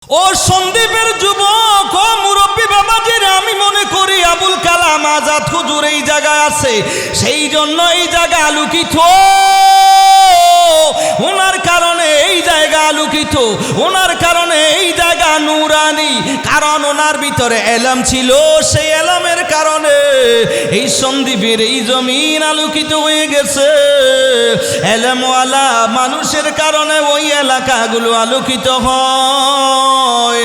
ও সন্দীপের যুবক ও মুরব্বী বাবাজির, আমি মনে করি আবুল কালাম আজাদ হুজুর এই জায়গায় আছে, সেই জন্য এই জায়গা আলোকিত। ওনার কারণে এই জায়গা আলোকিত, ওনার কারণে এই জায়গা নূরানি, কারণ ওনার ভিতরে এলম ছিল। সেই এলমের কারণে এই সন্দীপের এই জমিন আলোকিত হয়ে গেছে। এলমওয়ালা মানুষের কারণে ওই এলাকাগুলো আলোকিত হয়।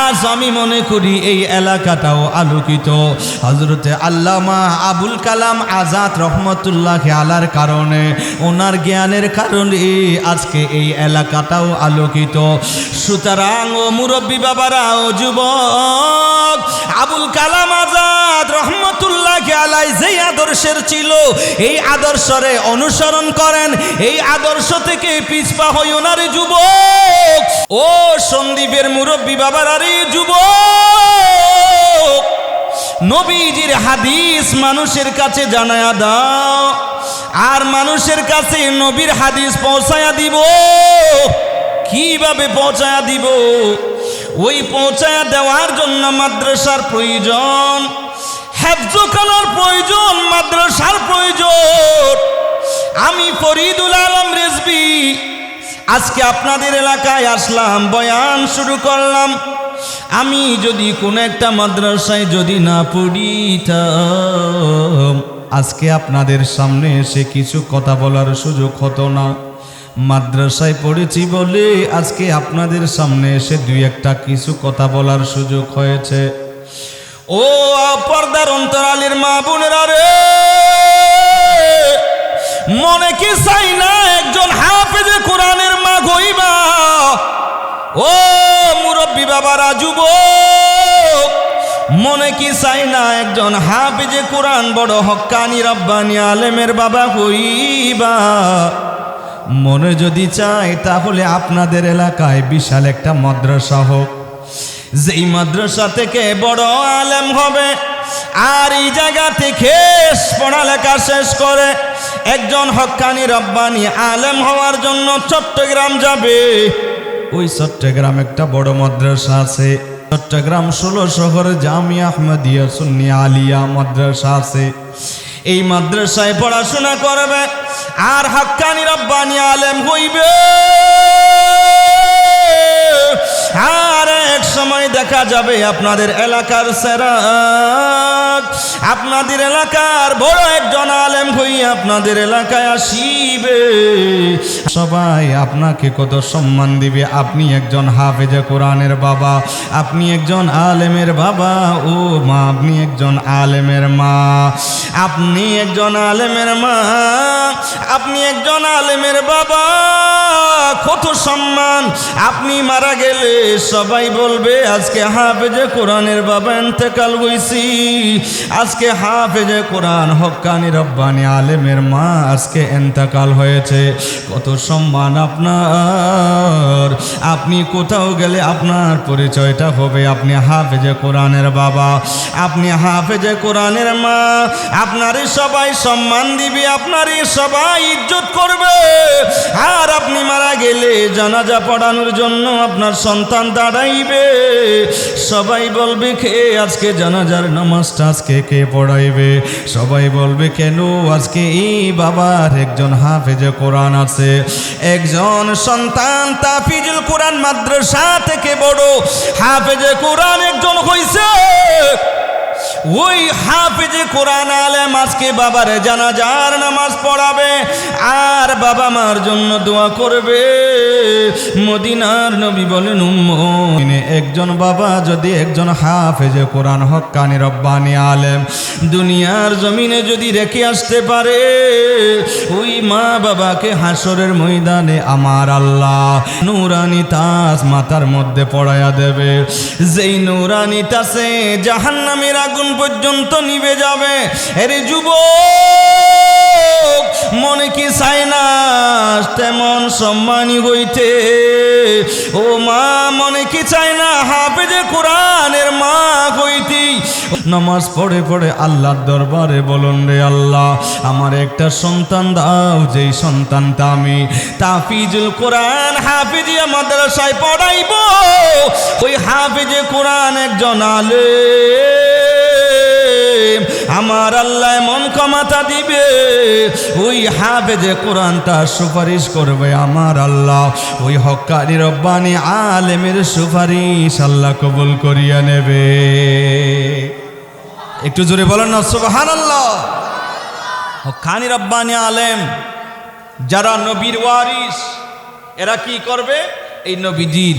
আজ আমি মনে করি এই এলাকাটাও আলোকিত হযরতে আল্লামা আবুল কালাম আজাদ রহমতুল্লাহ আলার কারণে, ওনার জ্ঞানের কারণে আজকে এই এলাকাটাও আলোকিত। সুতরাং ও মুরব্বী বাবারা, ও যুবক, আবুল কালাম আজাদ রহমতুল্লাহ আলাই যেই আদর্শের ছিল, এই আদর্শরে অনুসরণ করেন, এই আদর্শ থেকে পিছপা হইও না রে যুবক। ও সন্দীপের মুরব্বী বাবারা রে যুবক, নবীজির হাদিস মানুষের কাছে জানায়া দাও, আর মানুষের কাছে নবীর হাদিস পৌঁছায়া দিব। কিভাবে পৌঁছায়া দিব? ওই পৌঁছায়া দেওয়ার জন্য মাদ্রাসার প্রয়োজন, হেফজখানার প্রয়োজন, মাদ্রাসার প্রয়োজন। আমি ফরিদুল আলম রেজবি আজকে আপনাদের এলাকায় আসলাম, বয়ান শুরু করলাম। আমি যদি কোনো একটা মাদ্রাসায় যদি না পড়িতাম, আজকে আপনাদের সামনে এসে কিছু কথা বলার সুযোগ হতো না। মাদ্রাসায় পড়েছি বলে আজকে আপনাদের সামনে এসে দুই একটা কিছু কথা বলার সুযোগ হয়েছে। ও পর্দার অন্তরালের মা বোনেরা রে, মনে কি চাই না একজন হাফেজে কোরআনের মা গইবা? ও মুরব্বী বাবারা, যুবক, মনে কি চাই না একজন হাফেজে কোরআন বড় হক্কানি রব্বানি আলেমের বাবা হইবা? মনে যদি চাই তাহলে আপনাদের এলাকায় বিশাল একটা মাদ্রাসা হোক, যেই মাদ্রাসা থেকে বড় আলেম হবে, আর এই জায়গা থেকে পড়ালেখা শেষ করে একজন হক্কানি রব্বানি আলেম হওয়ার জন্য চট্টগ্রাম যাবে। ওই চট্টগ্রাম একটা বড় মাদ্রাসা আছে, চট্টগ্রাম 16 শহরে জামিয়া আহমদিয়া সুন্নি আলিয়া মাদ্রাসা আছে। এই মাদ্রাসায় পড়াশোনা করবে আর হক্কানি রব্বানি আলেম হইবে। আর এক সময় দেখা যাবে আপনাদের এলাকার সেরাক, আপনাদের এলাকার বড় একজন আলেম হইয়া আপনাদের এলাকায় আসিবে। সবাই আপনাকে কত সম্মান দিবে। আপনি একজন হাফেজে কোরআনের বাবা, আপনি একজন আলেমের বাবা। ও মা, আপনি একজন আলেমের মা, আপনি একজন আলেমের মা, আপনি একজন আলেমের বাবা। কত সম্মান! আপনি মারা গেলে সবাই বলবে আজকে হাফেজে কোরআনের বাবা ইন্তেকাল হইছি, আজকে হাফেজে কোরআন হক্কানি রব্বানি আলেমের মা আজকে ইন্তেকাল হয়েছে। কত সম্মান আপনার! আপনি কোথাও গেলে আপনার পরিচয়টা হবে আপনি হাফেজে কোরআনের বাবা, আপনি হাফেজে কোরআনের মা। আপনারই সবাই সম্মান দিবে, আপনারই সবাই ইজ্জত করবে। আর আপনি মারা গেলে জানাজা পড়ানোর জন্য আপনার সন্তান দাঁড়াইবে, সবাই বলবে কে আজকে জানাজার নামাজটা আজকে কে পড়াইবে? সবাই বলবে কেন আজকে এই বাবার একজন হাফেজে কোরআন আছে, একজন সন্তান তাফিজুল কোরআন মাদ্রাসা থেকে বড় হাফেজে কোরআন একজন হইছে। ওই হাফেজে কোরআন আলেম আজকে বাবার জানাজার নামাজ পড়াবে আর বাবা মার জন্য দোয়া করবে। মদিনার নবী বলেন, উম্মতে একজন বাবা যদি একজন হাফেজে কোরআন হক্কানি রব্বানি আলেম দুনিয়ার জমিনে যদি রেখে আসতে পারে, ওই মা বাবাকে হাসরের ময়দানে আমার আল্লাহ নূরানি তাজ মাথার মধ্যে পড়ায়া দেবে। যেই নূরানি তাজে জাহান্নামের আগুন পর্যন্ত নিভে যাবে। এর যুবক, মনে কি চায় না তেমন সম্মানী হইতে? ও মা, মনে কি চায় না হাফেজে কোরআনের মা হইতে? নামাজ পড়ে পড়ে আল্লাহর দরবারে বলুন, রে আল্লাহ, আমার একটা সন্তান দাও, যেই সন্তানটা আমি তাফিজুল কোরআন হাফিজিয়া মাদ্রাসায় পড়াইব। ওই হাফিজে কোরআন একজন আলেম, আমার আল্লাহ এমন ক্ষমতা দিবে, ওই হাফেজে কোরআনটা সুপারিশ করবে আমার আল্লাহ। ওই হক্কানি রব্বানি আলেমের সুপারিশ আল্লাহ কবুল করিয়া নেবে। একটু জোরে বলেন না সুবহানাল্লাহ। হক্কানি রব্বানি আলেম যারা নবীর ওয়ারিস, এরা কি করবে? এই নবীজির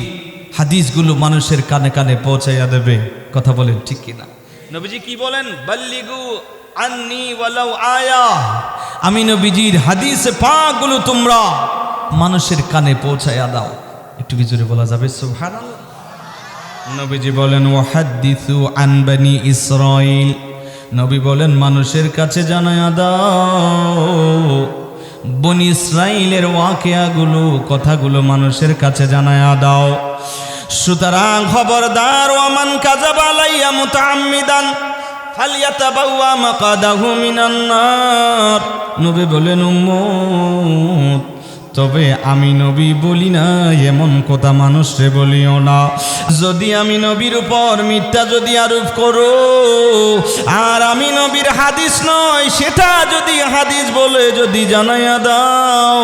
হাদিসগুলো মানুষের কানে কানে পৌঁছাইয়া দেবে। কথা বলেন ঠিক কিনা? নবীজি কি বলেন? বাল্লিগু আন্নি ওয়ালাউ আয়া। আমি নবীজির হাদিসে পাকগুলো তোমরা মানুষের কানে পৌঁছাইয়া দাও। একটু কি জোরে বলা যাবে সুবহানাল্লাহ? নবীজি বলেন ওয়াহাদ্দিসু আন বনি ইসরাইল। নবী বলেন মানুষের কাছে জানায়া দাও, বনি ইসরাইলের ওয়াকিয়াগুলো, কথাগুলো মানুষের কাছে জানায়া দাও। সুতরাং খবরদার, ওয়ামান কাযাবা আলাইয়া মুতাআম্মিদান ফালইয়াতাবাওয়া মাকাদাহু মিনান নার। নবী বলেন উম্মত, তবে আমি নবী বলি না এমন কথা মানুষরে বলিও না। যদি আমি নবীর উপর মিথ্যা যদি আরোপ করো, আর আমি নবীর হাদিস নয় সেটা যদি হাদিস বলে যদি জানাইয়া দাও,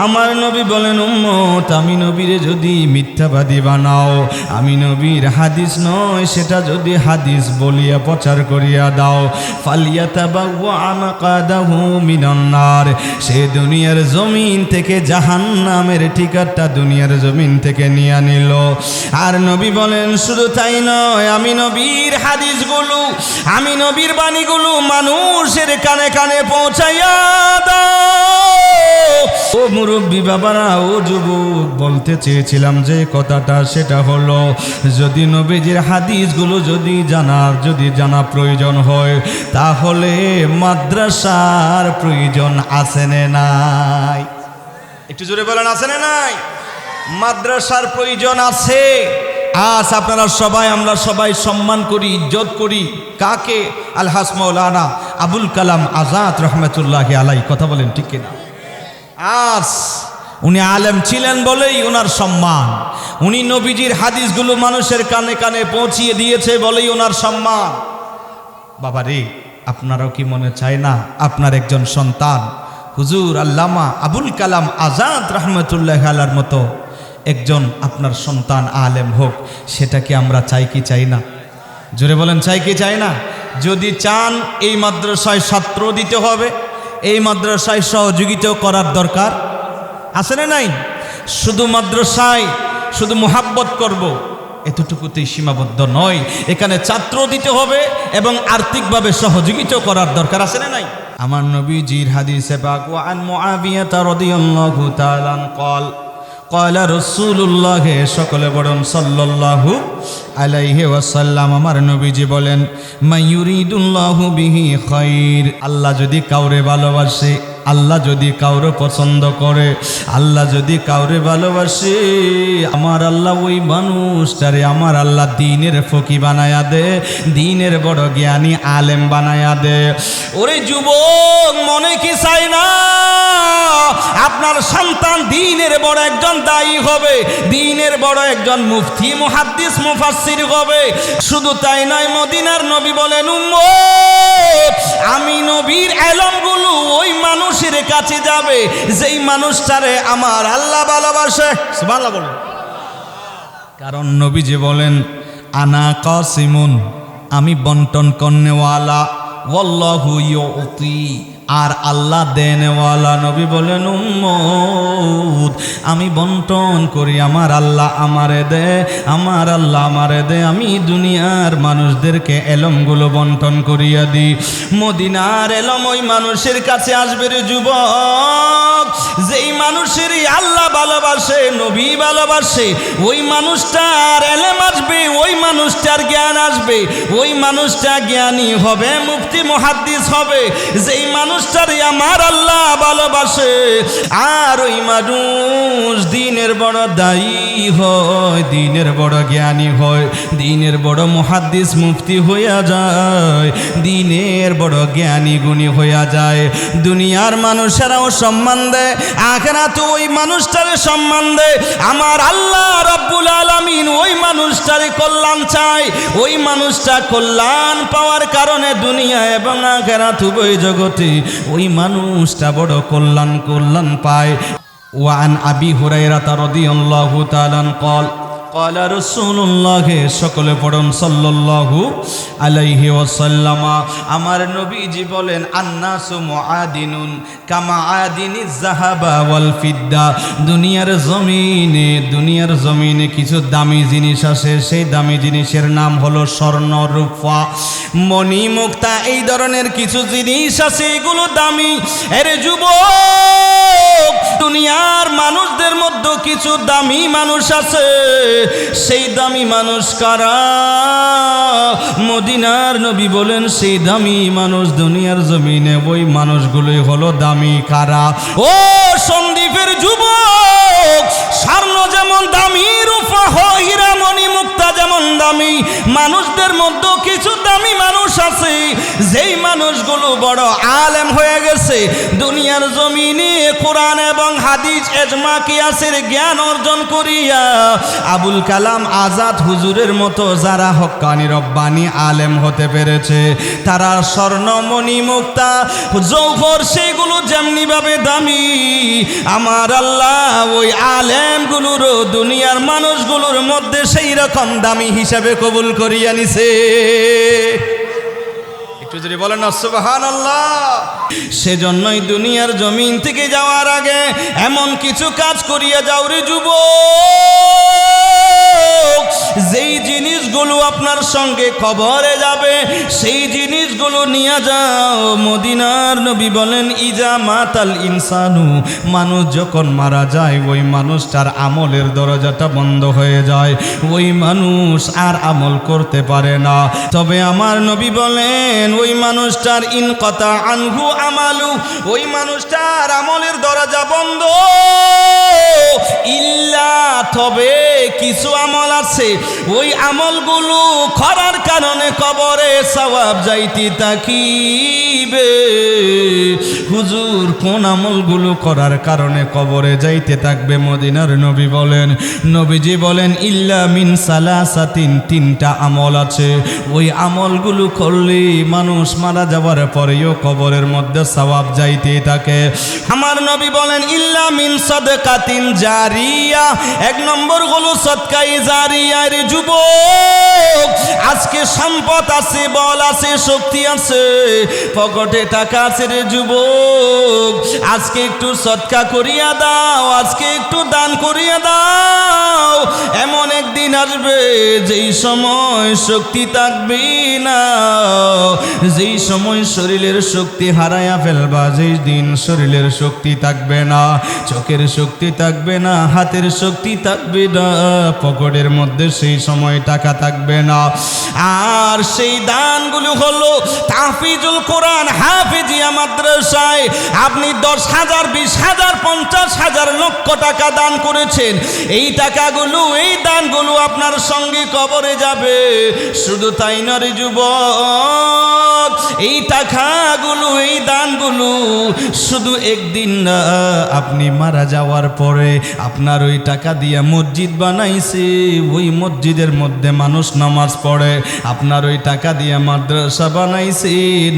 আমার নবী বলেন উম্মত, আমি নবীরে যদি মিথ্যাবাদী বানাও, আমি নবীর হাদিস নয় সেটা যদি হাদিস বলিয়া প্রচার করিয়া দাও, ফালিয়াতাবাওয়া মাকাদাহু মিনান নার। সে দুনিয়ার জমিন থেকে জাহান্নামের টিকাটা দুনিয়ার জমিন থেকে নিয়ে নিল। আর নবী বলেন শুধু তাই নয়, আমি নবীর হাদিসগুলো, আমি নবীর বাণীগুলো মানুষের কানে কানে পৌঁছাইয়া দাও। ও মুরব্বী বাবারা, ও যুবক, বলতে চেয়েছিলাম যে কথাটা সেটা হলো, যদি নবীজির হাদিসগুলো যদি জানা প্রয়োজন হয়, তাহলে মাদ্রাসার প্রয়োজন আছে না নাই? একটু জোরে বলেন, আছে না নাই? মাদ্রাসার প্রয়োজন আছে। আজ আপনারা সবাই, আমরা সবাই সম্মান করি, ইজ্জত করি কাকে? আলহাজ মাওলানা আবুল কালাম আজাদ রহমতুল্লাহি আলাই। কথা বলেন ঠিক কিনা? আজ উনি আলেম ছিলেন বলেই ওনার সম্মান, উনি নবীজির হাদিসগুলো মানুষের কানে কানে পৌঁছিয়ে দিয়েছে বলেই ওনার সম্মান। বাবা রে, আপনারাও কি মনে চায় না আপনার একজন সন্তান হুজুর আল্লামা আবুল কালাম আজাদ রহমতুল্লাহ আলার মতো একজন আপনার সন্তান আলেম হোক? সেটা কি আমরা চাই কি চাই না? জোরে বলেন, চাই কি চাই না? যদি চান, এই মাদ্রাসায় ছাত্র দিতে হবে, এই মাদ্রাসায় সহযোগিতাও করার দরকার আছে না নাই? শুধু মাদ্রাসায় শুধু মোহাব্বত করব এতটুকুতেই সীমাবদ্ধ নয়, এখানে ছাত্র দিতে হবে এবং আর্থিকভাবে সহযোগিতাও করার দরকার আছে না নাই? আমার নবীজির হাদিসে পাক, ওয়া আন মুআবিয়া রাদিয়াল্লাহু তাআলা قال قال رسول الله, সকলে বলেন সাল্লাল্লাহু আলাইহি ওয়াসাল্লাম। আমার নবীজি বলেন, মাইয়ুরিদুল্লাহু বিহি খাইর। আল্লাহ যদি কাউরে ভালোবাসে, আল্লাহ যদি কাউরে পছন্দ করে, আল্লাহ যদি কাউরে ভালোবাসে, আমার আল্লাহ ওই মানুষটারে আমার আল্লাহ দ্বীনের ফকি বানায়া দে, দ্বীনের বড় জ্ঞানী আলেম বানায়া দে। ওরে যুবক, মনে কি চাই না আপনার সন্তান দ্বীনের বড় একজন দায়ী হবে, দ্বীনের বড় একজন মুফতি, মুহাদ্দিস, মুফাসসির হবে? শুধু তাই নয়, মদিনার নবী বলেন উম্মত, আমি নবীর ইলমগুলো ওই মানুষের কাছে যাবে যেই মানুষটারে আমার আল্লাহ ভালোবাসে। সুবহানাল্লাহ বলেন। কারণ নবীজি বলেন, আনা কাসিমুন, আমি বন্টন করনেওয়ালা, ওয়াল্লাহু ইউতি, আর আল্লাহ দেনওয়ালা। নবী বলেন উম্মত, আমি বন্টন করি, আমার আল্লাহ আমারে দে, আমার আল্লাহ আমারে দে, আমি দুনিয়ার মানুষদেরকে এলমগুলো বন্টন করিয়া দিই। মদিনার এলম ওই মানুষের কাছে আসবে রে যুবক, যেই মানুষেরই আল্লাহ ভালোবাসে, নবী ভালোবাসে, ওই মানুষটার এলেম আসবে ওই ওই মানুষটার জ্ঞান আসবে, ওই মানুষটা জ্ঞানী হবে, মুফতি মুহাদ্দিস হবে, যেই মানুষটারই আমার আল্লাহ ভালোবাসে। আর ওই মানুষ দিনের বড় দায়ী হয়, দিনের বড় জ্ঞানী হয়, দিনের বড় মুহাদ্দিস মুফতি হইয়া যায়, দিনের বড় জ্ঞানী গুণী হইয়া যায়। দুনিয়ার মানুষেরাও সম্মান দেয়, আখিরাতে ওই মানুষটারে সম্মান দেয়। আমার আল্লাহ রাব্বুল আলামিন ওই মানুষটারে কল্যাণ চায়, ওই মানুষটা কল্যাণ পাওয়ার কারণে দুনিয়া এবং আখিরাত উভয় জগতে ওই মানুষটা বড় কল্যাণ পায়। ওয়ান আবি হুরায়রা রাদিয়াল্লাহু তাআলা قال قال رسول الله সকলে পড়ুন সাল্লাল্লাহু আলাইহি ওয়াসাল্লাম। আমার নবীজি বলেন আন্নাসু মুআদিনুন কামা আদিনিজ যাহাবা ওয়াল ফিদ্দা। দুনিয়ার জমিনে কিছু দামি জিনিস আছে, সেই দামি জিনিসের নাম হলো স্বর্ণ, রূপা, মণি, মুক্তা। এই ধরনের কিছু জিনিস আছে, এগুলো দামি। এর যুবক, দুনিয়ার মানুষদের মধ্যে কিছু দামি মানুষ আছে, সেই দামি মানুষ কারা? মদিনার নবী বলেন সেই দামি মানুষ দুনিয়ার জমিনে ওই মানুষগুলোই হলো দামি। কারা? ও সন্দীপের যুবক, স্বর্ণ যেমন দামি, রূপা হীরা মণি মুক্তা যেমন দামি, মানুষদের মধ্যে কিছু দামি মানুষ আছে, যেই মানুষগুলো বড় আলেম হয়ে গেছে, দুনিয়ার জমিনে কোরআন এবং হাদিস ইজমা কিয়াসের জ্ঞান অর্জন করিয়া আবুল কালাম আজাদ হুজুরের মতো যারা হক্কানি রব্বানি আলেম হতে পেরেছে, তারা স্বর্ণ মণি মুক্তা জৌহর সেগুলো যেমনি ভাবে দামি, আমার আল্লাহ ওই আলেমগুলোরও দুনিয়ার মানুষগুলোর মধ্যে সেই রকম দামি হিসাবে কবুল করিয়া নিছে। একটু যদি বলেন না সুবহানাল্লাহ। সেজন্যই দুনিয়ার জমিন থেকে যাওয়ার আগে এমন কিছু কাজ করিয়া যাও রে যুবক, যেই জিনিসগুলো আপনার সঙ্গে কবরে যাবে, সেই জিনিসগুলো নিয়ে যাও। মদিনার নবী বলেন ইজা মাতাল ইনসানু, মানুষ যখন মারা যায় ওই মানুষটার আমলের দরজাটা বন্ধ হয়ে যায়, ওই মানুষ আর আমল করতে পারে না। তবে আমার নবী বলেন ওই মানুষটার ইনকাতা আনহু আমালু, ওই মানুষটার আমলের দরজা বন্ধ। ইল্লা, তবে কিছু আমল আছে, ওই আমলগুলো করার কারণে কবরে সওয়াব যাইতে থাকিবে। হুজুর কোন আমলগুলো করার কারণে কবরে যাইতে থাকবে? মদিনার নবী বলেন, নবীজি বলেন ইল্লা মিন সালাসাতিন, তিনটা আমল আছে, ওই আমলগুলো করলে মানুষ মারা যাওয়ার পরেও কবরের মধ্যে সওয়াব যাইতে থাকে। আমার নবী বলেন ইল্লা মিন সাদকাতিন জারিয়া, এক নম্বর হলো সদকায়ে জারিয়া। রে যুবক, আজকে সম্পদ আছে, বল আছে, শক্তি আছে, পকেটে টাকা আছে রে যুবক, আজকে একটু সদকা করিয়া দাও, আজকে একটু দান করিয়া দাও। এমন একদিন আসবে যেই সময় শক্তি থাকবে না, যেই সময় শরীরের শক্তি হারায়া ফেলবা, যেই দিন শরীরের শক্তি থাকবে না, চোখের শক্তি থাকবে না, হাতের শক্তি থাকবে না, পকেটের মধ্যে সেই সময় টাকা থাকবে না। আর সেই দানগুলো হলো তাহফিজুল কোরআন, হাফিজিয়া মাদ্রাসায় আপনি 10,000, 20,000, 50,000, লক্ষ টাকা দান করেছেন, এই টাকাগুলো, এই দানগুলো আপনার সঙ্গে কবরে যাবে। শুধু তাই না রে যুবক, এই টাকাগুলো, এই দানগুলো শুধু একদিন না, আপনি মারা যাওয়ার পরে আপনার ওই টাকা দিয়ে মসজিদ বানাইছে, ওই মসজিদের মধ্যে মানুষ নামাজ পড়ে, আপনার ওই টাকা দিয়ে মাদ্রাসা বানাইছে,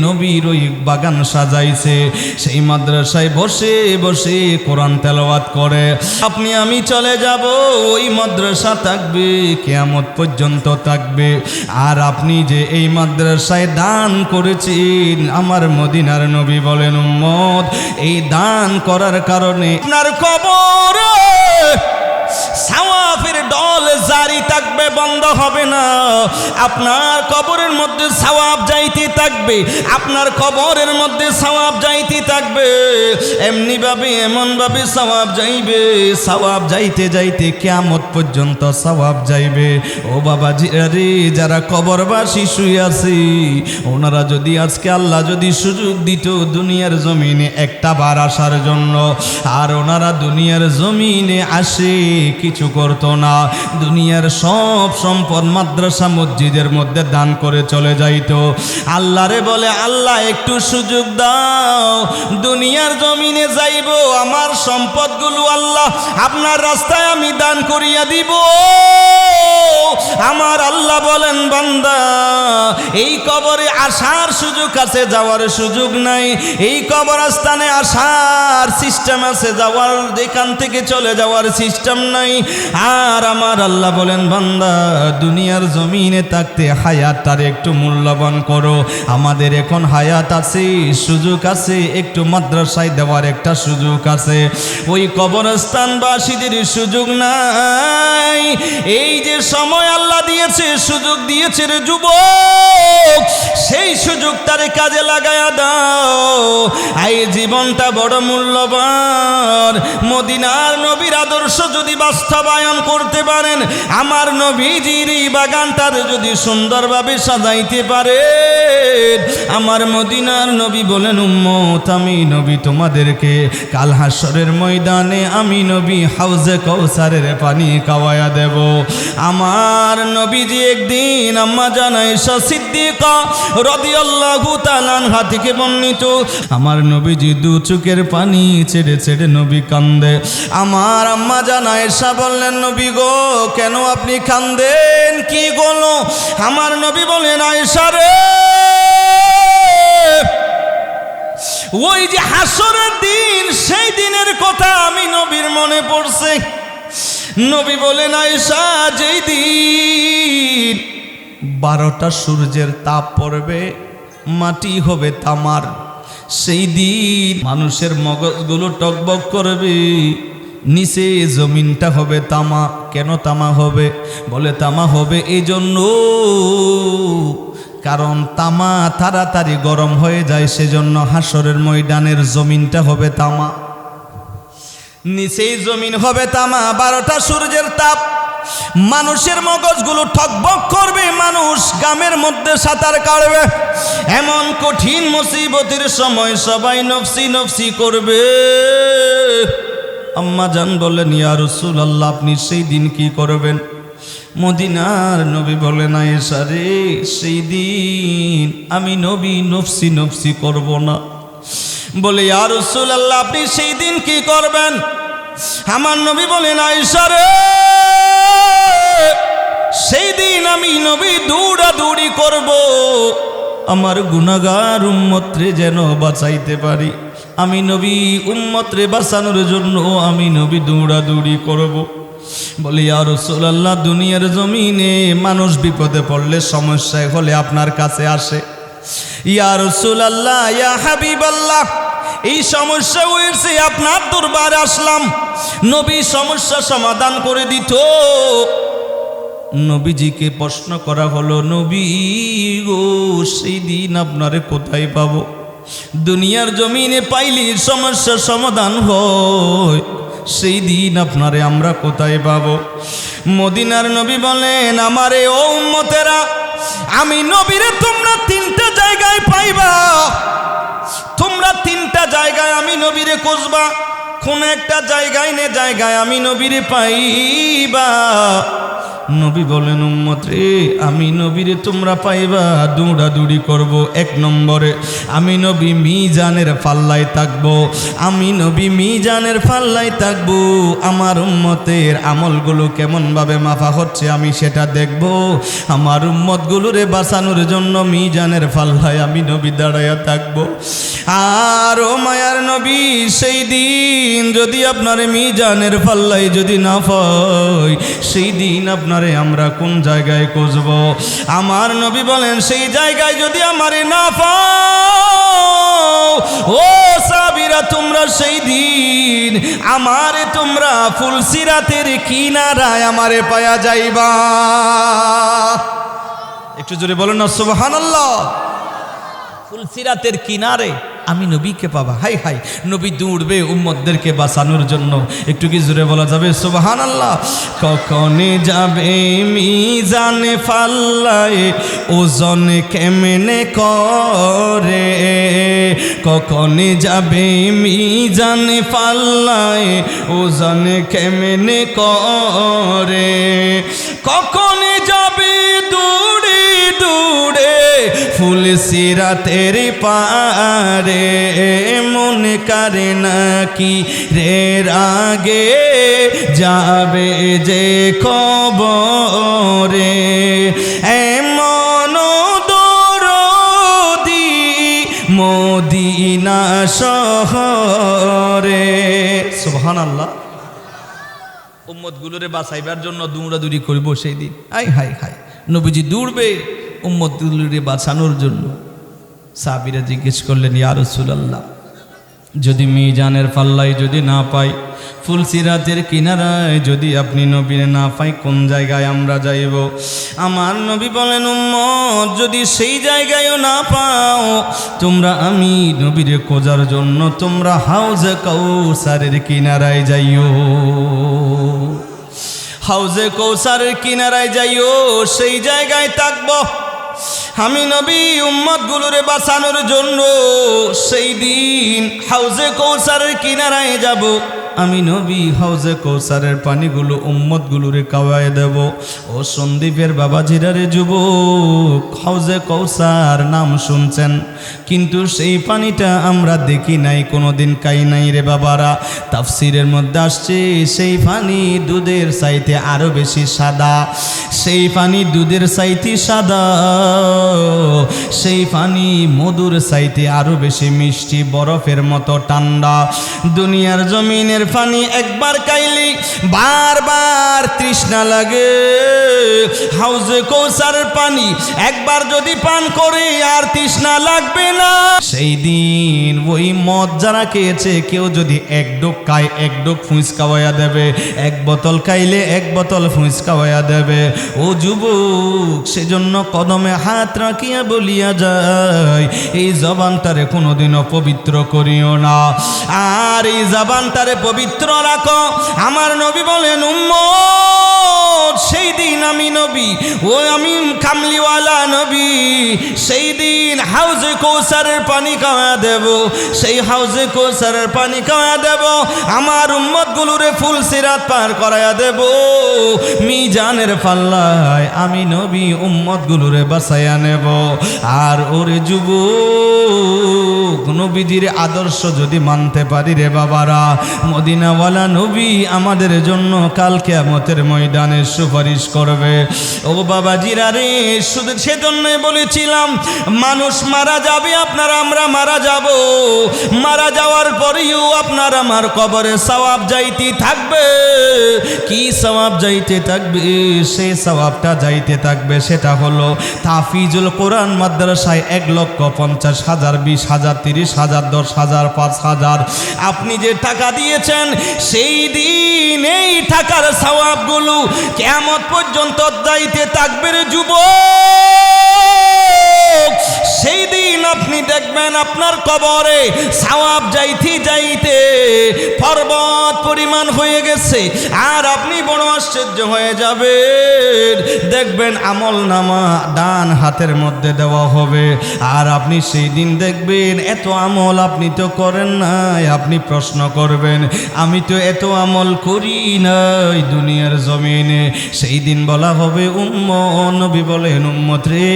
নবীর ওই বাগান সাজাইছে, সেই মাদ্রাসায় বসে বসে কোরআন তেলাওয়াত করে। আপনি আমি চলে যাব, ওই মাদ্রাসা থাকবে, কিয়ামত পর্যন্ত থাকবে। আর আপনি যে এই মাদ্রাসায় দান করেছেন, আমার মদিনার নবী বলেন উম্মত, এই দান করার কারণে আপনার কবরে সওয়াবের ডল জারি থাকবে, বন্ধ হবে না। আপনার কবরের মধ্যে সওয়াব যাইতে থাকবে, আপনার কবরের মধ্যে সওয়াব যাইতে থাকবে। এমনি ভাবে এমন ভাবে সওয়াব যাইবে, সওয়াব যাইতে যাইতে কিয়ামত পর্যন্ত সওয়াব যাইবে। ও বাবাজি রে, যারা কবরবাসী শুয়ে আছে, ওনারা যদি আজকে আল্লাহ যদি সুযোগ দিত দুনিয়ার জমিনে একটা বার আসার জন্য, আর ওনারা দুনিয়ার জমিনে আসে কিছু করতো না, দুনিয়ার সব সম্পদ মাদ্রাসা মসজিদের মধ্যে দান করে চলে যাইতো। আল্লাহরে বলে, আল্লাহ একটু সুযোগ দাও, দুনিয়ার জমিনে যাইব, আমার সম্পদগুলো আল্লাহ আপনার রাস্তায় আমি দান করিয়া দিব। আমার আল্লাহ বলেন, বান্দা এই কবরে আসার সুযোগ আছে, যাওয়ার সুযোগ নাই। এই কবরস্থানে আসার সিস্টেম আছে, যাওয়ার এখান থেকে চলে যাওয়ার সিস্টেম নাই। আর আমার আল্লাহ বলেন, বান্দা দুনিয়ার জমিনে থাকতে হায়াতটার একটু মূল্যবান করো। আমাদের এখন হায়াত আছে, সুযোগ আছে, একটু মাদ্রাসায় দেওয়ার একটা সুযোগ আছে, ওই কবরস্থানবাসীদের সুযোগ নাই। এই যে সময় আল্লাহ দিয়েছে, সুযোগ দিয়েছে রে যুবক, সেই সুযোগটারে কাজে লাগায়া দাও। এই জীবনটা বড় মূল্যবান। মদিনার নবীর আদর্শ যদি বাস্তবায়ন করতে পারেন, আমার নবীজির এই বাগানটারে যদি সুন্দরভাবে সাজাইতে পারেন, আমার মদিনার নবী বলেন, উম্মত আমি নবী তোমাদেরকে কাল হাসরের ময়দানে আমি নবী হাউজে কৌসারের পানি খাওয়ায়া দেব। আমার নবীজি একদিন আম্মা জান আয়েশা সিদ্দিকা রাদিয়াল্লাহু তাআলা আনহা থেকে বর্ণিত, আমার নবীজি দু চোখের পানি ছেড়ে ছেড়ে নবী কান্দে। আমার আম্মা জান আয়েশা বললেন, নবী গো কেন আপনি কান্দেন, কি গলো? আমার নবী বলেন, আয়েশা রে, ওই যে হাসরের দিন, সেই দিনের কথা আমি নবীর মনে পড়ছে। নবী বলেন, আয়েশা যেই দিন 12টা সূর্যের তাপ পড়বে, মাটি হবে তামার, সেই দিন মানুষের মগজগুলো টকবক করবে, নিচে জমিনটা হবে তামা। কেন তামা হবে? বলে তামা হবে এই জন্য কারণ তামা তাড়াতাড়ি গরম হয়ে যায়, সেজন্য হাসরের ময়দানের জমিনটা হবে তামা, নিচেই জমিন হবে তামা। 12টা সূর্যের তাপ, মানুষের মগজগুলো ঠকবক করবে, মানুষ গামের মধ্যে সাঁতার কাটবে। এমন কঠিন মুসিবতের সময় সবাই নফসি নফসি করবে। আম্মা জান বলেন, ইয়া রাসূলুল্লাহ আপনি সেই দিন কি করবেন? মদিনার নবী বলেন, আয়েশা রে, সেই দিন আমি নবী নফসি নফসি করব না। বলে, ইয়া রাসূলুল্লাহ আপনি সেই দিন কি করবেন? আমার নবী বলেন, আয়েশা রে, সেই দিন আমি নবী দৌড়াদৌড়ি করব, আমার গুনাহগার উম্মতরে যেন বাঁচাইতে পারি। আমি নবী উম্মতরে বাঁচানোর জন্য আমি নবী দৌড়াদৌড়ি করব। বলি, ইয়া রাসূলুল্লাহ দুনিয়ার জমিনে মানুষ বিপদে পড়লে, সমস্যায় হলে আপনার কাছে আসে। ইয়া রাসূলুল্লাহ, ইয়া হাবিবাল্লাহ, এই সমস্যা হয়েছে, আপনার দরবারে আসলাম, নবী সমস্যা সমাধান করে দিত। নবীজিকে প্রশ্ন করা হলো, নবী গো সেই দিন আপনারে কোথায় পাবো? দুনিয়ার জমিনে পাইলে সমস্যার সমাধান হয়, সেই দিন আপনারে আমরা কোথায় পাবো? মদিনার নবী বলেন, আমারে ও উম্মতেরা, আমি নবীরে তোমরা 3টা জায়গায় পাইবা, তোমরা 3টা জায়গায় আমি নবীরে খুঁজবা, কোন একটা জায়গায় নে জায়গায় আমি নবীরে পাইবা। নবী বলেন, উম্মত রে, আমি নবীরে তোমরা পাইবা দৌড়াদৌড়ি করব। 1 নম্বরে আমি নবী মিজানের পাল্লায় থাকবো, আমি নবী মিজানের পাল্লায় থাকবো। আমার উম্মতের আমলগুলো কেমনভাবে মাফা হচ্ছে আমি সেটা দেখব। আমার উম্মতগুলোরে বাঁচানোর জন্য মিজানের পাল্লায় আমি নবী দাঁড়াইয়া থাকবো। আর ও মায়ার নবী, সেই দিন যদি আপনার মিজানের পাল্লায় যদি না পাই, সেই দিন আপনার আপনারে আমরা কোন জায়গায় খুঁজব? আমার নবী বলেন সেই জায়গায় যদি আমারে না পাও, ও সাহাবীরা তোমরা সেই দিন আমারে তোমরা ফুলসিরাতের কিনারায় আমারে পায়া যাইবা। একটু জোরে বলেন না সুবহানাল্লাহ। ফুলসিরাতের কিনারে আমি নবীকে পাবা। হাই হাই, নবী দৌড়বে উম্মতদেরকে বাঁচানোর জন্য। একটু কি জোরে বলা যাবে সুবহানাল্লাহ? কখনে যাবে মিজানে ফাল্লায় ওজন কেমনে করে, কখনে যাবে মিজানে ফাল্লায় ওজন কেমনে করে, কখনে যাবে দূরে দূরে ফুলসিরাতের পারে, মনে করে নাকি রে আগে যাবে যে কবরে, এমন দরদি মদিনা শহরে। সুবহানাল্লাহ। উম্মতগুলোরে বাঁচাইবার জন্য দৌড়াদৌড়ি করব সেই দিন। হাই হাই হাই, নবীজি দৌড়বে উম্মতগুলোরে বাঁচানোর জন্য। সাহাবীরা জিজ্ঞেস করলেন, ইয়া রাসূলুল্লাহ, যদি মিজানের পাল্লায় যদি না পাই, ফুলসিরাতের কিনারায় যদি আপনি নবীরে না পাই, কোন জায়গায় আমরা যাইব? আমার নবী বলেন, উম্মত যদি সেই জায়গায়ও না পাও, তোমরা আমি নবীরে খোঁজার জন্য তোমরা হাউজে কাউসারের কিনারায় যাইও। হাউজে কাউসারের কিনারায় যাইও, সেই জায়গায় থাকবো আমি নবী উম্মতগুলোরে বাঁচানোর জন্য। সেই দিন হাউজে কাউসারের কিনারায় যাব, আমি নবী হাউজে কাউসারের পানিগুলো উম্মতগুলোরে খাওয়ায় দেব। ও সন্দীপের বাবাজিরা রে যুবক, হাউজে কাউসার নাম শুনছেন, কিন্তু সেই পানিটা আমরা দেখি নাই, কোনোদিন খাই নাই রে বাবারা। তাফসিরের মধ্যে আসছে সেই পানি দুধের চাইতে আরো বেশি সাদা, সেই পানি দুধের চাইতে সাদা, সেই পানি মধুর চাইতে আরো বেশি মিষ্টি, বরফের মতো ঠান্ডা। দুনিয়ার জমিনের পানি একবার খাইলে বারবার তৃষ্ণা লাগে, হাউজে কাউসারের পানি একবার যদি পান করে আর তৃষ্ণা লাগবে না। সেই দিন ওই মদ যারা খেয়েছে, কেউ যদি এক ডোক খায় এক ডোক ফুঁস খাওয়াইয়া দেবে, এক বোতল খাইলে এক বোতল ফুঁস খাওয়াইয়া দেবে। ও যুবক, সেজন্য কদমে হাত রাখিয়া বলিয়া যায়, এই জবানটারে কোনোদিনও পবিত্র করিও না, আর এই জবানটারে পবিত্র রাখো। আমার নবী বলেন, উম্মত সেই দিন আমি নবী, ও আমি কামলিওয়ালা নবী, সেই দিন হাউজে কাউসারের পানি খাওয়া দেব, সেই হাউজে কাউসারের পানি খাওয়া দেব, আমার উম্মতগুলোরে ফুলসিরাত পার করায়া দেব। মিজানের পাল্লায় আমি নবী উম্মতগুলোরে বাঁচাইয়া নেব। আর ওরে যুবক, নবীজির আদর্শ যদি মানতে পারি রে বাবারা, মদিনাওয়ালা নবী আমাদের জন্য কাল কিয়ামতের ময়দানে সুপারিশ করবে। ও বাবাজিরা রে, শুধু সেজন্যই বলেছিলাম মানুষ মারা যাবে, আপনারা আমরা মারা যাব, মারা যাওয়ার পরেও আপনার আমার কবরে সওয়াব যাইতে থাকবে। কি সওয়াব যাইতে থাকবে? সেই সওয়াবটা যাইতে থাকবে, সেটা হলো তাফিজুল কোরআন মাদ্রাসায় 1,50,000, 20,000, 30,000, 10,000, 5,000 আপনি যে টাকা দিয়েছেন, সেই দিন এই টাকার সওয়াবগুলো কিয়ামত পর্যন্ত যাইতে থাকবে রে যুবক। সেই দিন আপনি দেখবেন আপনার কবরে সওয়াব যাইতে যাইতে পর্বত পরিমাণ হয়ে গেছে, আর আপনি বড় আশ্চর্য হয়ে যাবেন। দেখবেন আমল নামা ডান হাতের মধ্যে দেওয়া হবে, আর আপনি সেই দিন দেখবেন এত আমল আপনি তো করেন নাই। আপনি প্রশ্ন করবেন, আমি তো এত আমল করি নাই দুনিয়ার জমিনে। সেই দিন বলা হবে, উম্মত, নবী বলেন, উম্মত রে,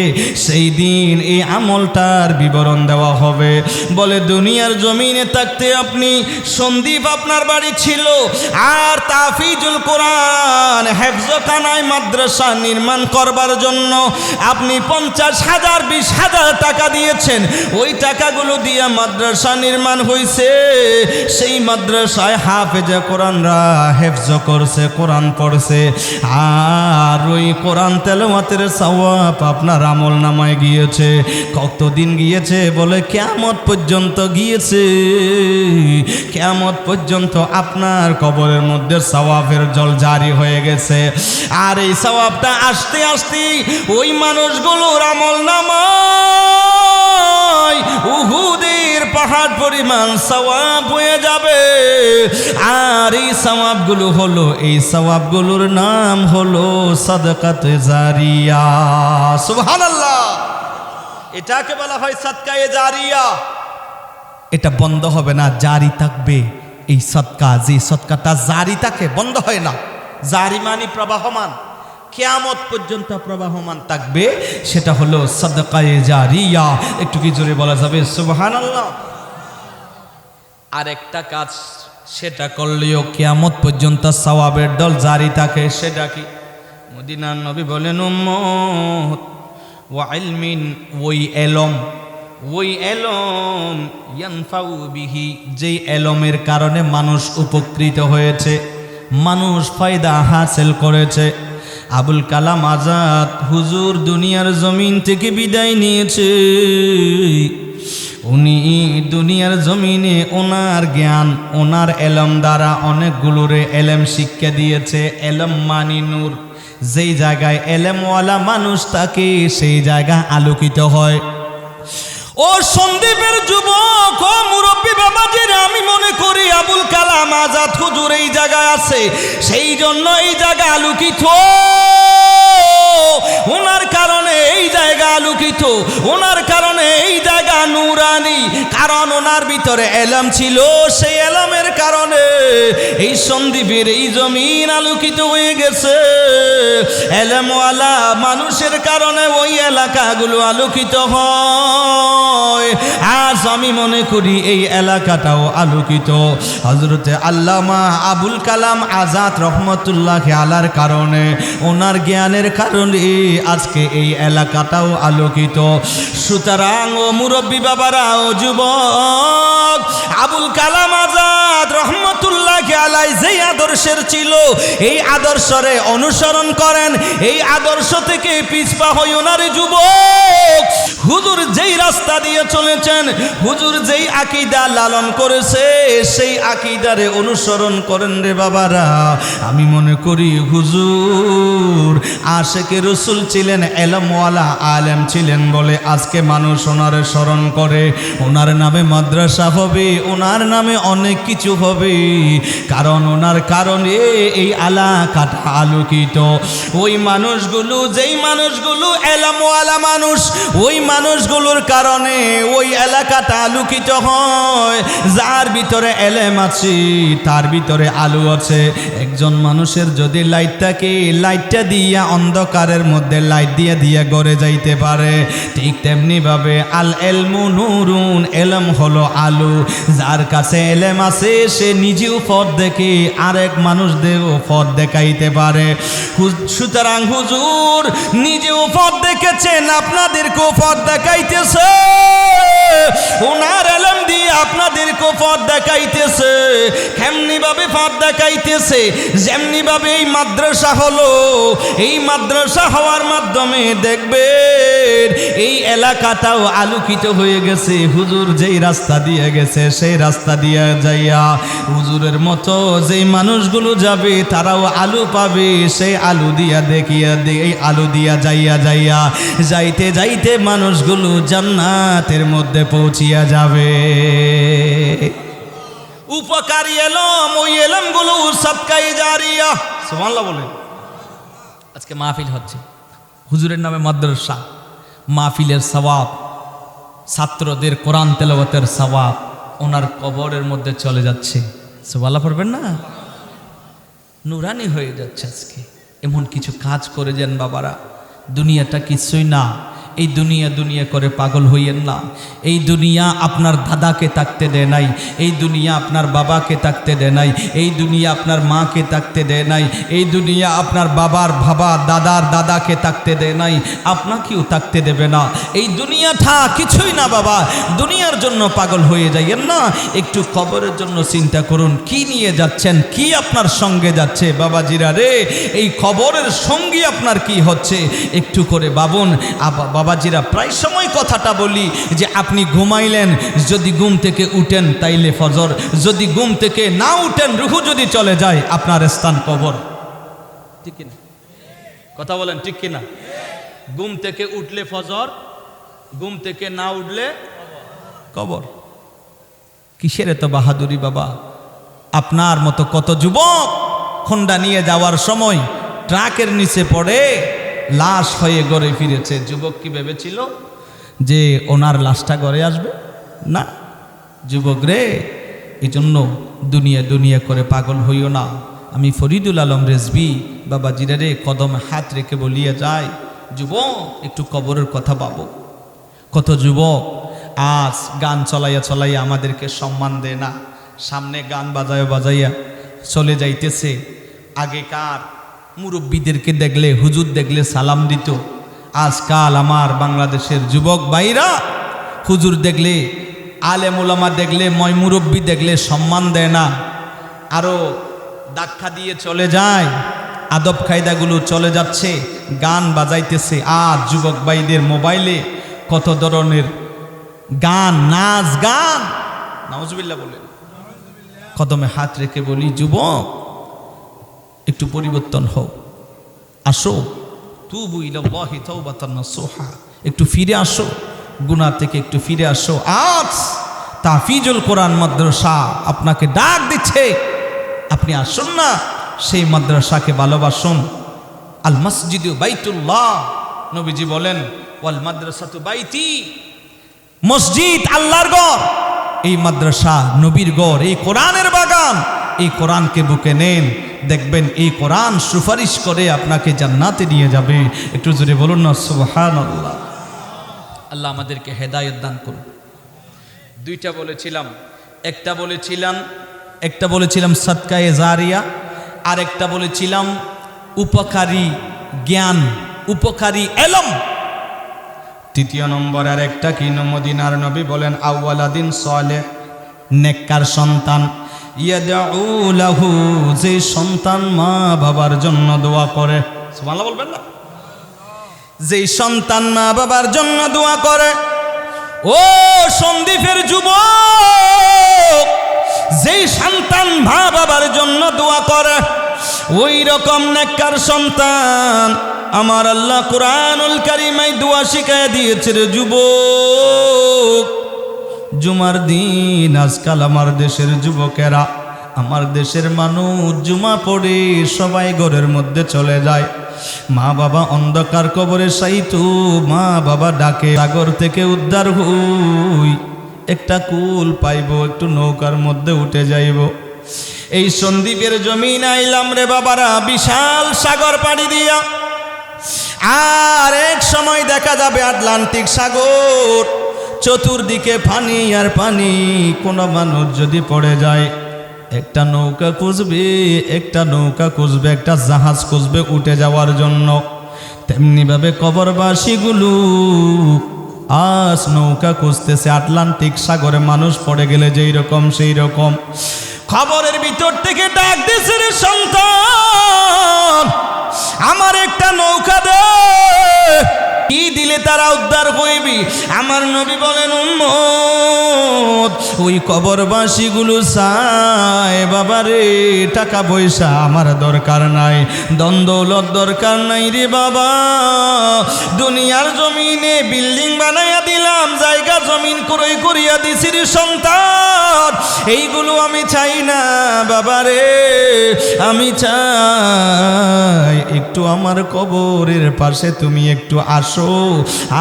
সেই দিন এই আমলটার বিবরণ দেওয়া হবে। বলে দুনিয়ার জমিনে থাকতে আপনি সন্দীপ আপনার বাড়ি ছিল, আর তাফিজুল কোরআন হেফজখানায় মাদ্রাসা নির্মাণ করবার জন্য আপনি 50,000 20,000 টাকা দিয়েছেন। ওই টাকাগুলো দিয়ে মাদ্রাসা নির্মাণ হয়েছে। সেই মাদ্রাসায় হাফেজে কোরআনরা হেফজ করছে, কোরআন পড়ছে, আর ওই কোরআন তেলাওয়াতের সওয়াব আপনার আমল নামায় গিয়েছে। কতদিন গিয়েছে? বলে কিয়ামত পর্যন্ত গিয়েছে। কিয়ামত পর্যন্ত আপনার কবরের মধ্যে সওয়াবের জল জারি হয়ে গেছে। আর এই সওয়াবটা আসতে আসতে ওই মানুষগুলোর আমল নামায় উহুদের পাহাড় পরিমাণ সওয়াব হয়ে যাবে। আর এই সওয়াবগুলো হলো, এই সওয়াবগুলোর নাম হলো সাদকাতে জারিয়া। সুবহানাল্লাহ। এটাকে বলা হয় সাদকায়ে জারিয়া। এটা বন্ধ হবে না, জারি থাকবে। এই সদকা, যে সদকাটা জারি থাকে, বন্ধ হয় না। জারি মানে প্রবাহমান, কিয়ামত পর্যন্ত প্রবাহমান থাকবে। সেটা হলো সাদকায়ে জারিয়া। একটু কি জোরে বলা যাবে সুবহানাল্লাহ? আর একটা কাজ, সেটা করলেও কিয়ামত পর্যন্ত সওয়াবের দল জারি থাকে। সেটা কি? মদিনার নবী বলেন, উম্মত ওয়া ইলমিন, ওই এলম, ওই এলম ইয়ানফাউ বিহি, যেই এলমের কারণে মানুষ উপকৃত হয়েছে, মানুষ ফায়দা হাসিল করেছে। আবুল কালাম আজাদ হুজুর দুনিয়ার জমিন থেকে বিদায় নিয়েছে। উনি দুনিয়ার জমিনে ওনার জ্ঞান, ওনার এলম দ্বারা অনেকগুলোরে এলেম শিক্ষা দিয়েছে। এলম মানি নূর। যেই জায়গায় এলেমওয়ালা মানুষ থাকে সেই জায়গা আলোকিত হয়। ও সন্দীপের যুবক, ও মুরব্বী বাবাজিরা, আমি মনে করি আবুল কালাম আজাদ হুজুর এই জায়গায় আছে, সেই জন্য এই জায়গা আলোকিত। ওনার কারণে এই জায়গা আলোকিত, ওনার কারণে এই জায়গা নূরানি। কারণ ওনার ভিতরে এলম ছিল, সেই এলমের কারণে এই সন্দীপের এই জমিন আলোকিত হয়ে গেছে। এলমওয়ালা মানুষের কারণে ওই এলাকাগুলো আলোকিত হয়। আজ আমি মনে করি এই এলাকাটাও আলোকিত হযরতে আল্লামা আবুল কালাম আজাদ রহমতুল্লাহ আলার কারণে, ওনার জ্ঞানের কারণে আজকে এই এলাকাটাও আলোকিত। সুতরাং ও মুরব্বী বাবারা, ও যুবক, আবুল কালাম আজাদ রহমতুল্লাহ আলাই যেই আদর্শের ছিল, এই আদর্শরে অনুসরণ করেন। এই আদর্শ থেকে পিছপা হইও না রে যুবক। হুজুর যেই রাস্তা দিয়ে চলেছেন, হুজুর যেই আকীদা লালন করেছে, সেই আকীদারে অনুসরণ করেন রে বাবারা। আমি মনে করি হুজুর আশেকে রসুল ছিলেন, এলমওয়ালা আলেম ছিলেন বলে আজকে মানুষ ওনারে স্মরণ করে। ওনার নামে মাদ্রাসা হবে, ওনার নামে অনেক কিছু হবে, কারণ ওনার কারণে এই এলাকাটা আলোকিত। ওই মানুষগুলো, যেই মানুষগুলো এলমওয়ালা মানুষ, ওই মানুষগুলোর কারণে ওই এলাকাটা আলোকিত হয়। যার ভিতরে এলেম আছে তার ভিতরে আলো আছে। একজন মানুষের যদি লাইট থাকে, লাইটটা দিয়া অন্ধকারের মধ্যে লাইট দিয়ে দিয়ে গড়ে যাইতে পারে। ঠিক তেমনি ভাবে আল এলমু নূরুন, এলম হলো আলো। যার কাছে এলেম আছে সে নিজেও পথ দেখে আরেক মানুষদেরও পথ দেখাইতে পারে। সুতরাং হুজুর নিজেও পথ দেখেছেন, আপনাদেরকেও পথ দেখাইতেছে। ওনার এলম দিয়ে আপনাদেরকেও পথ দেখাইতেছে। কেমনি ভাবে পথ দেখাইতেছে? যেমনি ভাবে এই মাদ্রাসা হলো, এই মাদ্রাসা হওয়ার মাধ্যমে দেখবেন এই এলাকাটাও আলোকিত হয়ে গেছে। হুজুর যেই রাস্তা দিয়ে গেছে সেই রাস্তা দিয়ে যাইয়া হুজুরের মতো যেই মানুষগুলো যাবে তারাও আলো পাবে। সেই আলো দিয়া দেখিয়া এই আলো দিয়া যাইয়া যাইয়া যাইতে যাইতে মানুষগুলো জান্নাতের মধ্যে পৌঁছিয়া যাবে। উপকারী এলম, ওই এলমগুলো সাদকায়ে জারিয়া। সুবহানাল্লাহ বলে। আজকে মাহফিল হচ্ছে, হুজুরের নামে মাদ্রাসা, মাহফিলের সওয়াব, ছাত্রদের কোরআন তেলাওয়াতের সওয়াব ওনার কবরের মধ্যে চলে যাচ্ছে। সুবহানাল্লাহ পড়বেন না? নুরানি হয়ে যাচ্ছে। আজকে এমন কিছু কাজ করে যান বাবারা, দুনিয়াটা কিছুই না। এই দুনিয়া দুনিয়া করে পাগল হইয়েন না। এই দুনিয়া আপনার দাদাকে থাকতে দেয় নাই, এই দুনিয়া আপনার বাবাকে থাকতে দেয় নাই, এই দুনিয়া আপনার মাকে থাকতে দেয় নাই, এই দুনিয়া আপনার বাবার বাবা দাদার দাদাকে থাকতে দেয় নাই, আপনাকেও থাকতে দেবে না। এই দুনিয়াটা কিছুই না বাবা, দুনিয়ার জন্য পাগল হয়ে যাইয়েন না। একটু কবরের জন্য চিন্তা করুন, কি নিয়ে যাচ্ছেন, কি আপনার সঙ্গে যাচ্ছে বাবাজিরা রে। এই কবরের সঙ্গী আপনার কি হচ্ছে একটু করে ভাবুন। বাবাজিরা প্রায় সময় কথাটা বলি যে আপনি ঘুমাইলেন, যদি ঘুম থেকে উঠেন তাইলে ফজর, যদি ঘুম থেকে না উঠেন রুহু যদি চলে যায় আপনার স্থান কবর। ঠিক কিনা কথা বলেন, ঠিক কিনা? ঘুম থেকে উঠলে ফজর, ঘুম থেকে না উঠলে কবর। কিসের এত বাহাদুরি বাবা? আপনার মতো কত যুবক হোন্ডা নিয়ে যাওয়ার সময় ট্রাকের নিচে পড়ে লাশ হয়ে ঘরে ফিরেছে। যুবক কি ভেবেছিল যে ওনার লাশটা ঘরে আসবে? না যুবক রে, এই জন্য দুনিয়া দুনিয়া করে পাগল হইও না। আমি ফরিদুল আলম রেজবি বাবাজিরা রে কদমে হাত রেখে বলিয়ে যায়, যুবক একটু কবরের কথা ভাবো। কত যুবক আজ গান চলাইয়া চলাইয়া আমাদেরকে সম্মান দেয় না, সামনে গান বাজাইয়া বাজাইয়া চলে যাইতেছে। আগেকার মুরব্বীদেরকে দেখলে, হুজুর দেখলে সালাম দিত। আজকাল আমার বাংলাদেশের যুবক ভাইরা হুজুর দেখলে, আলেম ওলামা দেখলে, ময় মুরব্বী দেখলে সম্মান দেয় না, আরও ধাক্কা দিয়ে চলে যায়। আদব কায়দাগুলো চলে যাচ্ছে, গান বাজাইতেছে। আর যুবক ভাইদের মোবাইলে কত ধরনের গান, নাচ গান, নাউজুবিল্লাহ বলে। কদমে হাত রেখে বলি, যুবক একটু পরিবর্তন হোক, আসো, তুবু ইলাল্লাহি তাওবাতান নাসুহা, একটু ফিরে আসো, গুনাহ থেকে একটু ফিরে আসো। আজ তাহফিজুল কোরআন মাদ্রাসা আপনাকে ডাক দিচ্ছে, আপনি আসুন না, সেই মাদ্রাসাকে ভালোবাসুন। আল মসজিদু বাইতুল্লাহ, নবীজি বলেন ওয়াল মাদ্রাসাতু বাইতি, মসজিদ আল্লাহর ঘর, এই মাদ্রাসা নবীর ঘর, এই কোরআনের বাগান। এই কোরআনকে বুকে নেন, দেখবেন এই কোরআন সুপারিশ করে আপনাকে জান্নাতে নিয়ে যাবে। একটু জোরে বলুন না সুবহানাল্লাহ। আল্লাহ আমাদেরকে হেদায়েত দান করুন। দুইটা বলেছিলাম, একটা বলেছিলাম সাদকায়ে জারিয়া, আর একটা বলেছিলাম উপকারী জ্ঞান, উপকারী এলম। তৃতীয় নম্বর আর একটা কি, মদিনার নবী বলেন আউয়ালাদিন সালেহ, নেককার সন্তান, ইয়াদউ লাহু, যে সন্তান মা বাবার জন্য দোয়া করে। সুবহানাল্লাহ বলবেন না? যেই সন্তান মা বাবার জন্য দোয়া করে, ও সন্দীপের যুবক, যেই সন্তান মা বাবার জন্য দোয়া করে, ওই রকম নেককার সন্তান আমার আল্লাহ কুরআনুল কারীমে দোয়া শিখায় দিয়েছে রে যুবক। জুমার দিন আজকাল আমার দেশের যুবকেরা, আমার দেশের মানুষ জুমা পড়ে সবাই ঘরের মধ্যে চলে যায়। মা বাবা অন্ধকার কবরে সাইতু, মা বাবা ডাকে সাগর থেকে উদ্ধার হই, একটা কুল পাইব, একটু নৌকার মধ্যে উঠে যাইব। এই সন্দীপের জমিন আইলাম রে বাবারা, বিশাল সাগর পাড়ি দিয়া, আর এক সময় দেখা যাবে আটলান্টিক সাগর, চতুর্দিকে পানি আর পানি। কোনো মানুষ যদি পড়ে যায়, একটা নৌকা খুঁজবে, একটা জাহাজ খুঁজবে উঠে যাওয়ার জন্য। তেমনিভাবে কবরবাসীগুলো আজ নৌকা খুঁজতেছে আটলান্টিক সাগরে। মানুষ পড়ে গেলে যেই রকম সেই রকম খবরের ভিতর থেকে ডাক দিছে, রে সন্তান আমার একটা নৌকা দে, কি দিলে তারা উদ্ধার হইবি। আমার নবী বলেন উম্মত, ওই কবরবাসীগুলো চায় বাবারে টাকা পয়সা আমার দরকার নাই, ধন দৌলত দরকার নাই রে বাবা। দুনিয়ার জমিনে বিল্ডিং বানাইয়া দিলাম, জায়গা জমিন ক্রয় করিয়া দিছি রে সন্তান, এইগুলো আমি চাই না বাবারে। আমি চাই একটু আমার কবরের পাশে তুমি একটু আসো,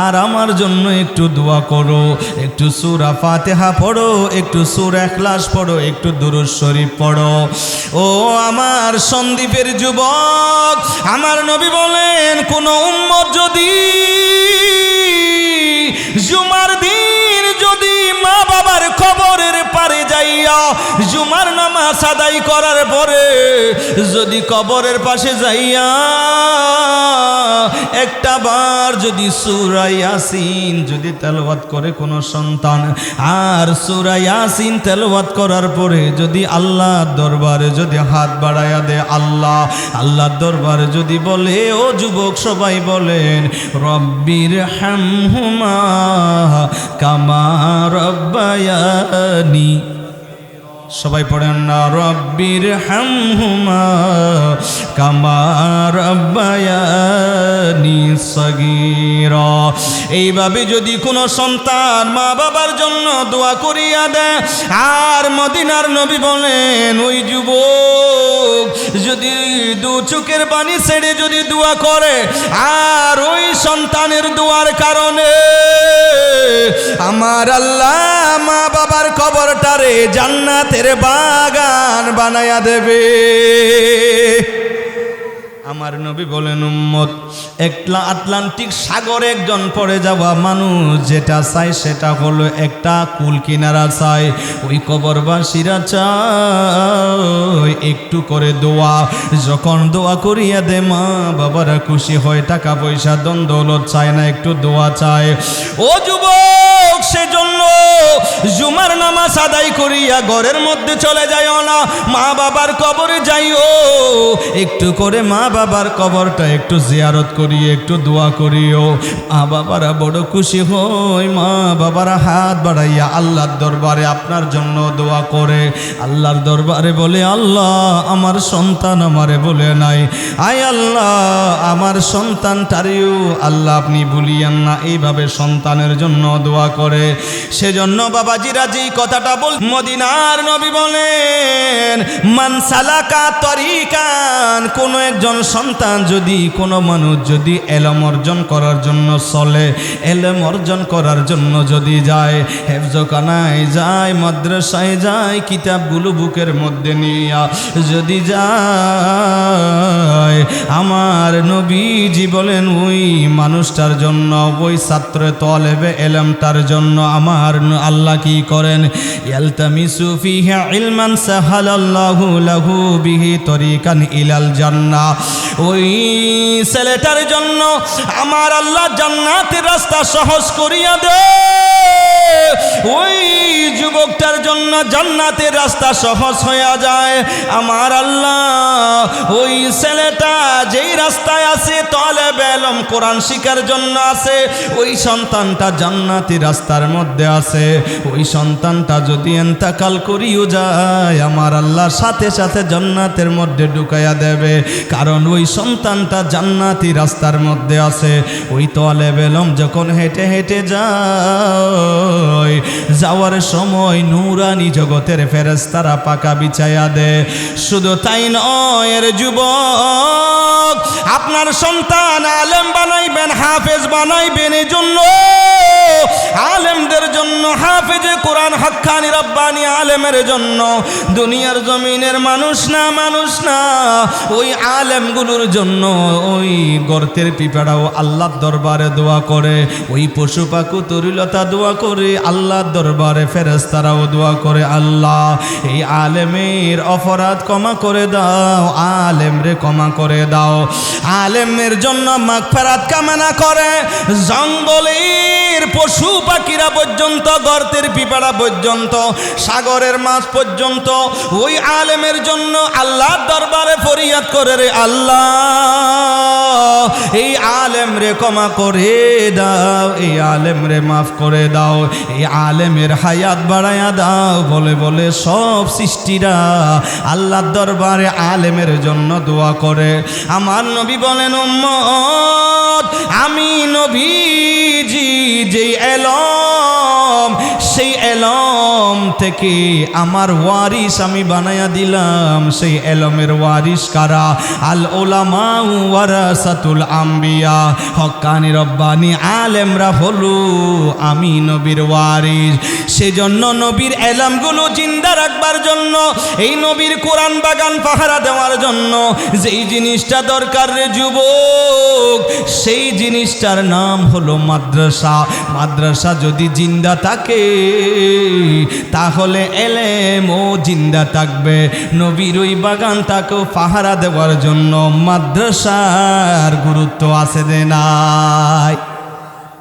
আর আমার জন্য একটু দোয়া করো, একটু সূরা ফাতিহা পড়ো, একটু সূরা ইখলাস পড়ো, একটু দুরূদ শরীফ পড়ো। ও আমার সন্দীপের যুবক, আমার নবী বলেন কোন উম্মত যদি জুমার নামাজ আদায় করার পরে যদি কবরের পাশে যাইয়া একটা বার যদি সূরা ইয়াসিন যদি তেলাওয়াত করে কোনো সন্তান, আর সূরা ইয়াসিন তেলাওয়াত করার পরে যদি আল্লাহর দরবারে যদি হাত বাড়ায়া দেয়, আল্লাহর দরবারে যদি বলে, ও যুবক সবাই বলেন, রব্বির হামহুমা কামা রব্বায়ানি, সবাই পড়েন না, রব্বির হামহুমা কামা রব্বায়ানি সগীরা। এইভাবে যদি কোনো সন্তান মা বাবার জন্য দোয়া করিয়া দেয়, আর মদিনার নবী বলেন ওই যুবক যদি দু চোখের পানি ছেড়ে যদি দোয়া করে, আর ওই সন্তানের দোয়ার কারণে আমার আল্লাহ মা বাবার কবরটারে জান্নাতের বাগান বানায়া দেবে। আমার নবী বলেন, উম্মত আটলান্টিক সাগরে একজন পড়ে যাওয়া মানুষ যেটা চায় সেটা হলো একটা কুল কিনারা চায়। ওই কবরবাসীরা চায় একটু করে দোয়া, যখন দোয়া করিয়া দে মা বাবারা খুশি হয়, টাকা পয়সা দন দৌলত চায় না, একটু দোয়া চায়। ও যুবক, সেজন্য জুমার নামাজ আদায় করিয়া ঘরের মধ্যে চলে যাইও না, মা বাবার কবরে যাইও, একটু করে মা বাবার কবরটা একটু জিয়ারত করিয়ে একটু দোয়া করিও। মা বাবারা বড় খুশি হয়, মা বাবারা হাত বাড়াইয়া আল্লাহর দরবারে আপনার জন্য দোয়া করে, আল্লাহর দরবারে বলে, আল্লাহ আমার সন্তান আমারে বলে নাই, আয় আল্লাহ আমার সন্তানটারিও আল্লাহ আপনি ভুলিয়েন না। এইভাবে সন্তানের জন্য দোয়া করে। সেজন্য বাবাজিরা যেই কথাটা বল, মদিনার নবী বলেন, মান সালাকা তরিকান, কোনো একজন সন্তান যদি কোনো মানুষ যদি এলম অর্জন করার জন্য চলে, এলম অর্জন করার জন্য যদি যায়, হেফজখানায় যায়, মাদ্রাসায় যায়, কিতাবগুলো বুকের মধ্যে নিয়া যদি যায়, আমার নবীজি বলেন ওই মানুষটার জন্য, ওই ছাত্র তলেবে এলমটার জন্য আমার আল্লাহ কি করেন, ইয়ালতামিসু ফিহি ইলমান সাহালাল্লাহু লাহু বিহি তরিকান ইলাল জান্নাহ। ওই ছেলেটার জন্য আমার আল্লাহ জান্নাতের রাস্তা সহজ করিয়া দেয়, ওই যুবকটার জন্য জান্নাতের রাস্তা সহজ হয়ে যায়। আমার আল্লাহ ওই ছেলেটা যেই রাস্তায় আছে, তলেবে ইলম কোরআন শিখার জন্য আছে, ওই সন্তানটা জান্নাতি রাস্তার মধ্যে আছে। ওই সন্তানটা যদি ইন্তেকাল করিও যায়, আমার আল্লাহ সাথে সাথে জান্নাতের মধ্যে ঢুকাইয়া দেবে, কারণ ওই সন্তানটা জান্নাতি রাস্তার মধ্যে আছে। ওই তলেবে ইলম যখন হেঁটে হেঁটে যায়, যাওয়ার সময় নূরানি জগতের ফেরেশতারা পাকা বিছাইয়া দেয়। শুধু তাই নয় এর যুবক, আপনার সন্তান আলেম বানাইবেন, হাফেজ বানাইবেন, এই জন্য আলেমদের জন্য, হাফেজে কোরআন হাক্কানি রব্বানি আলেমের জন্য, দুনিয়ার জমিনের মানুষ না ওই আলেমগুলোর জন্য ওই গর্তের পিঁপড়াও আল্লাহর দরবারে দোয়া করে, ওই পশু পাখি তরুলতা দোয়া করে, আল্লাহর দরবারে ফেরেশতারাও দোয়া করে, আল্লাহ এই আলেমের অপরাধ ক্ষমা করে দাও, আলেমরে ক্ষমা করে দাও। আলেমের জন্য মাগফিরাত কামনা করে জঙ্গলের পশু পাখিরা পর্যন্ত, গর্তের পিঁপড়া পর্যন্ত, সাগরের মাছ পর্যন্ত ওই আলেমের জন্য আল্লাহর দরবারে ফরিয়াদ করে, রে আল্লাহ এই আলেম রে ক্ষমা করে দাও, এই আলেম রে মাফ করে দাও, এই আলেমের হায়াত বাড়ায়া দাও। বলে বলে সব সৃষ্টিরা আল্লাহর দরবারে আলেমের জন্য দোয়া করে। আমার নবী বলেন, উম্মত আমি নবীজি যেই এলম, সেই এলম থেকে আমার ওয়ারিস আমি বানায়া দিলাম। সেই এলমের ওয়ারিস কারা? আল উলামা ওয়ারাসাতুল আম্বিয়া, হক্কানি রব্বানি আলেমরা হলো আমি নবীর ওয়ারিস। সেজন্য নবীর এলমগুলো জিন্দা রাখবার জন্য, এই নবীর কোরআন বাগান পাহারা দেওয়ার জন্য যেই জিনিসটা দরকার রে যুবক, সেই জিনিসটার নাম হলো মাদ্রাসা। মাদ্রাসা যদি জিন্দা থাকে তাহলে এলেমও জিন্দা থাকবে। নবীর ওই বাগান তাকেও পাহারা দেওয়ার জন্য মাদ্রাসার গুরুত্ব আছে যে নাই?